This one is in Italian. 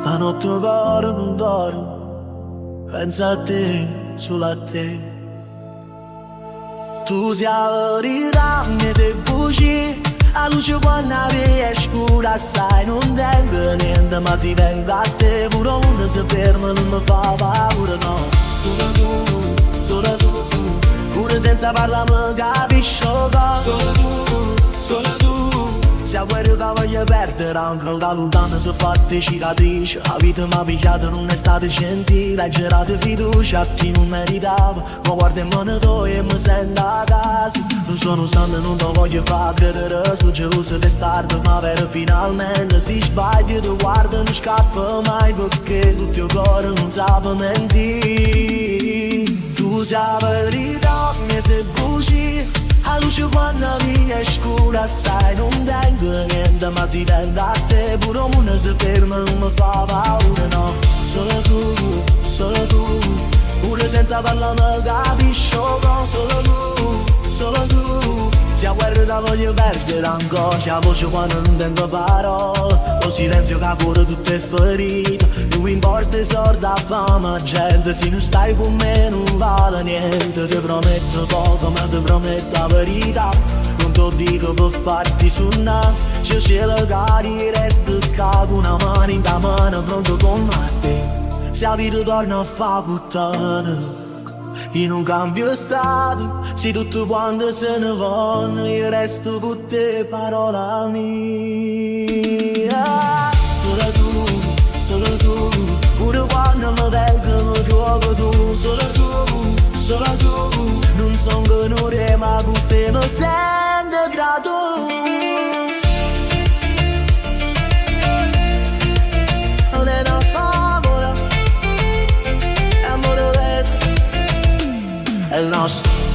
Stanotte non dormo, penso a te, solo a te. Tu sei la verità, mi sei bugie. La luce quando è scura, sai, non tengo niente, ma si vengo a te. Pure quando si ferma non mi fa paura, no. Solo tu, pure senza parlà mi capisce. Solo tu, se a guerra voglio perdere, ancora luntan sono fatte cicatrice. La vita mi ha pigliato, non è stata gentile. Hai girato fiducia a chi non meritava, ma guarda in mano tua e mi sento a casa. Non sono santo, non ti voglio far credere, sono geloso di stardo, ma vero finalmente si sbaglia, ti guarda non scappa mai, perché tutto il tuo cuore non sa mentire. Tu sei la verità, mi sei bugie. La luce quando è scura, sai, non tengo niente, ma si tende a te. Pure il mondo si ferma, non mi fa paura, no. Solo tu, pure senza parlà mi capisce. Solo tu, se a guerra la voglio perdere ancora. C'è la voce quando non tengo parole, lo silenzio che cura tutte le ferite. Non importa i soldi, la fama, gente, se non stai con me non vale niente. Ti prometto poco, ma ti prometto la verità. Non te lo dico per farti suonare, c'è cielo che resta con una mano in mano, pronto con te. Se la vita torna a fa puttana, io non cambio stato, se tutto quanto se ne vanno, io resto con te, parola mia. Solo tu, pure quando mi vengo mi trovo tu. Solo tu, non sono canore ma con te mi sento grato. Non è una favola, è amore vero, è il nostro.